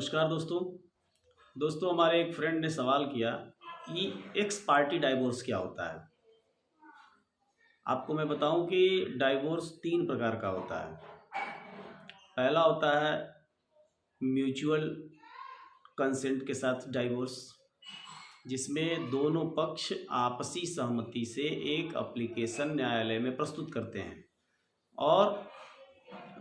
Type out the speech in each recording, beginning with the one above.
नमस्कार दोस्तों हमारे एक फ्रेंड ने सवाल किया कि एक्स पार्टी डाइवोर्स क्या होता है। आपको मैं बताऊं कि डाइवोर्स तीन प्रकार का होता है। पहला होता है म्यूचुअल कंसेंट के साथ डाइवोर्स, जिसमें दोनों पक्ष आपसी सहमति से एक एप्लीकेशन न्यायालय में प्रस्तुत करते हैं और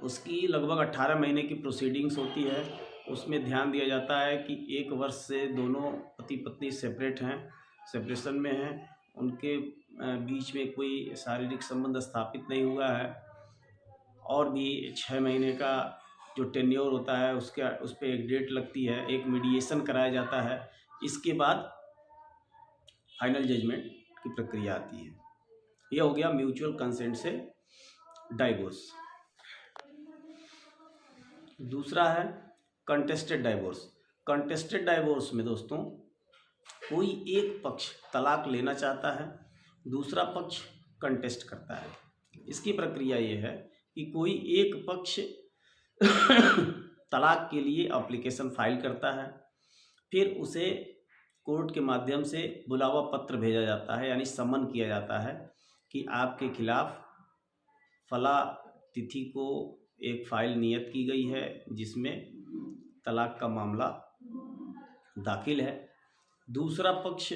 उसकी लगभग 18 महीने की प्रोसीडिंग्स होती है। उसमें ध्यान दिया जाता है कि 1 वर्ष से दोनों पति पत्नी सेपरेशन में हैं, उनके बीच में कोई शारीरिक संबंध स्थापित नहीं हुआ है और भी 6 महीने का जो टेन्योर होता है उस पर एक डेट लगती है, एक मीडिएशन कराया जाता है। इसके बाद फाइनल जजमेंट की प्रक्रिया आती है। यह हो गया म्यूचुअल कंसेंट से डाइवोर्स। दूसरा है कंटेस्टेड डाइवोर्स। कंटेस्टेड डाइवोर्स में दोस्तों कोई एक पक्ष तलाक लेना चाहता है, दूसरा पक्ष कंटेस्ट करता है। इसकी प्रक्रिया ये है कि कोई एक पक्ष तलाक के लिए एप्लीकेशन फाइल करता है, फिर उसे कोर्ट के माध्यम से बुलावा पत्र भेजा जाता है, यानी समन किया जाता है कि आपके खिलाफ फला तिथि को एक फाइल नियत की गई है जिसमें तलाक का मामला दाखिल है। दूसरा पक्ष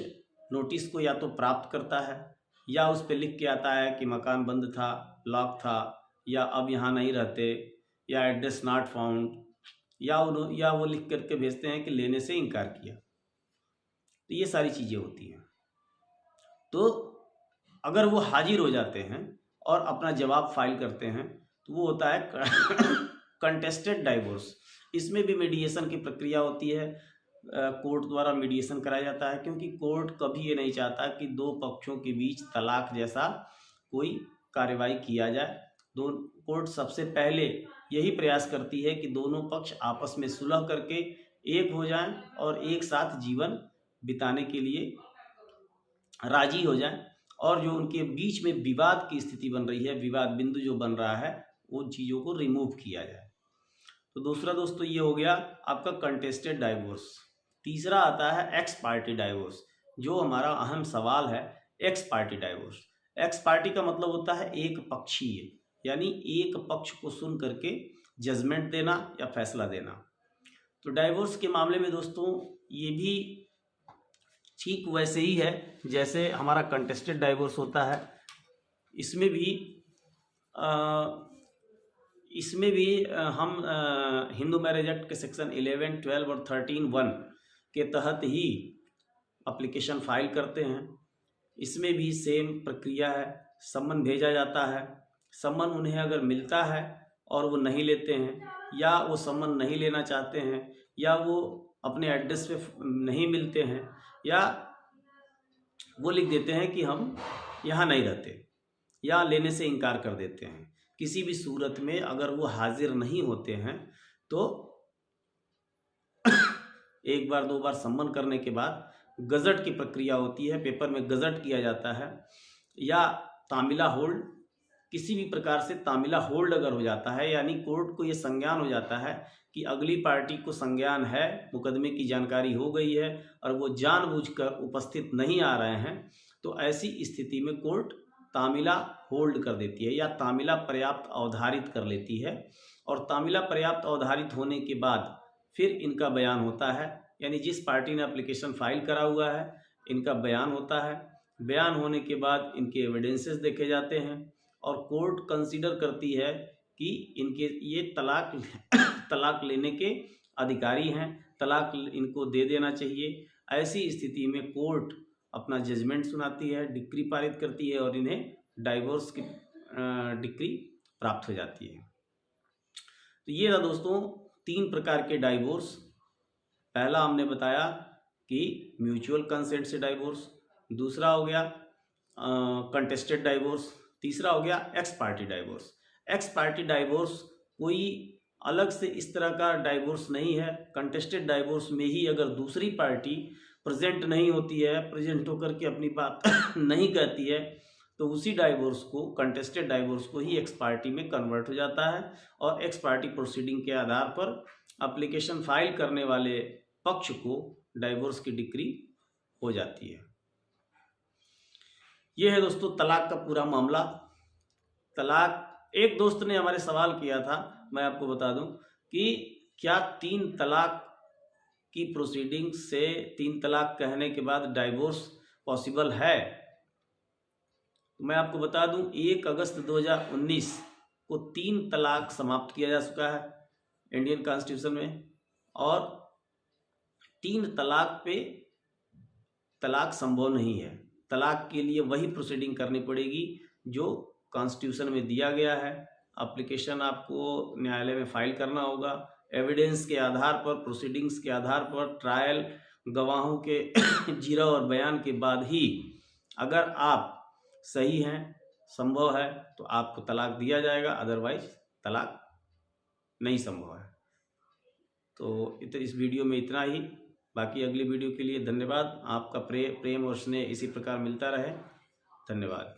नोटिस को या तो प्राप्त करता है या उस पर लिख के आता है कि मकान बंद था, लॉक था, या अब यहाँ नहीं रहते, या एड्रेस नॉट फाउंड, या वो लिख करके भेजते हैं कि लेने से इनकार किया। तो ये सारी चीज़ें होती हैं। तो अगर वो हाजिर हो जाते हैं और अपना जवाब फाइल करते हैं तो वो होता है कंटेस्टेड डाइवोर्स। इसमें भी मीडिएशन की प्रक्रिया होती है, कोर्ट द्वारा मीडिएशन कराया जाता है, क्योंकि कोर्ट कभी ये नहीं चाहता कि दो पक्षों के बीच तलाक जैसा कोई कार्रवाई किया जाए। कोर्ट सबसे पहले यही प्रयास करती है कि दोनों पक्ष आपस में सुलह करके एक हो जाएं और एक साथ जीवन बिताने के लिए राजी हो जाएं, और जो उनके बीच में विवाद की स्थिति बन रही है, विवाद बिंदु जो बन रहा है, उन चीज़ों को रिमूव किया जाए। तो दूसरा दोस्तों ये हो गया आपका कंटेस्टेड डाइवोर्स। तीसरा आता है एक्स पार्टी डाइवोर्स, जो हमारा अहम सवाल है। X party divorce, x party का मतलब होता है एक पक्षीय, यानी एक पक्ष को सुन करके जजमेंट देना या फैसला देना। तो डाइवोर्स के मामले में दोस्तों ये भी ठीक वैसे ही है जैसे हमारा कंटेस्टेड डाइवोर्स होता है। इसमें भी हम हिंदू मैरिज एक्ट के सेक्शन 11, 12 और 13(1) के तहत ही एप्लीकेशन फाइल करते हैं। इसमें भी सेम प्रक्रिया है, सम्मन भेजा जाता है। सम्मन उन्हें अगर मिलता है और वो नहीं लेते हैं, या वो सम्मन नहीं लेना चाहते हैं, या वो अपने एड्रेस पे नहीं मिलते हैं, या वो लिख देते हैं कि हम यहाँ नहीं रहते, या लेने से इनकार कर देते हैं। किसी भी सूरत में अगर वो हाजिर नहीं होते हैं तो एक बार दो बार सम्मन करने के बाद गजट की प्रक्रिया होती है, पेपर में गजट किया जाता है, या तामिला होल्ड, किसी भी प्रकार से तामिला होल्ड अगर हो जाता है, यानी कोर्ट को ये संज्ञान हो जाता है कि अगली पार्टी को संज्ञान है, मुकदमे की जानकारी हो गई है और वो जानबूझकर उपस्थित नहीं आ रहे हैं, तो ऐसी स्थिति में कोर्ट तामिला होल्ड कर देती है या तामिला पर्याप्त अवधारित कर लेती है। और तामिला पर्याप्त अवधारित होने के बाद फिर इनका बयान होता है, यानी जिस पार्टी ने एप्लीकेशन फाइल करा हुआ है इनका बयान होता है। बयान होने के बाद इनके एविडेंसेस देखे जाते हैं और कोर्ट कंसीडर करती है कि इनके ये तलाक लेने के अधिकारी हैं, तलाक इनको दे देना चाहिए। ऐसी स्थिति में कोर्ट अपना जजमेंट सुनाती है, डिक्री पारित करती है और इन्हें डाइवोर्स की डिक्री प्राप्त हो जाती है। तो ये था दोस्तों 3 प्रकार के डाइवोर्स। पहला हमने बताया कि म्यूचुअल कंसेंट से डाइवोर्स, दूसरा हो गया कंटेस्टेड डाइवोर्स, तीसरा हो गया x party divorce. X party divorce कोई अलग से इस तरह का डाइवोर्स नहीं है। कंटेस्टेड डाइवोर्स में ही अगर दूसरी पार्टी प्रेजेंट नहीं होती है, प्रेजेंट होकर के अपनी बात नहीं कहती है, तो उसी डाइवोर्स को, कंटेस्टेड डाइवोर्स को ही एक्स पार्टी में कन्वर्ट हो जाता है और एक्स पार्टी प्रोसीडिंग के आधार पर एप्लीकेशन फाइल करने वाले पक्ष को डाइवोर्स की डिक्री हो जाती है। यह है दोस्तों तलाक का पूरा मामला। तलाक, एक दोस्त ने हमारे सवाल किया था, मैं आपको बता दूं कि क्या 3 तलाक की प्रोसीडिंग से 3 तलाक कहने के बाद डाइवोर्स पॉसिबल है? मैं आपको बता दूं 1 अगस्त 2019 को 3 तलाक समाप्त किया जा चुका है इंडियन कॉन्स्टिट्यूशन में, और 3 तलाक पे तलाक संभव नहीं है। तलाक के लिए वही प्रोसीडिंग करनी पड़ेगी जो कॉन्स्टिट्यूशन में दिया गया है। एप्लीकेशन आपको न्यायालय में फाइल करना होगा, एविडेंस के आधार पर, प्रोसीडिंग्स के आधार पर, ट्रायल, गवाहों के जीरा और बयान के बाद ही अगर आप सही हैं, संभव है, तो आपको तलाक दिया जाएगा, अदरवाइज तलाक नहीं संभव है। तो इस वीडियो में इतना ही। बाकी अगली वीडियो के लिए धन्यवाद। आपका प्रेम और स्नेह इसी प्रकार मिलता रहे। धन्यवाद।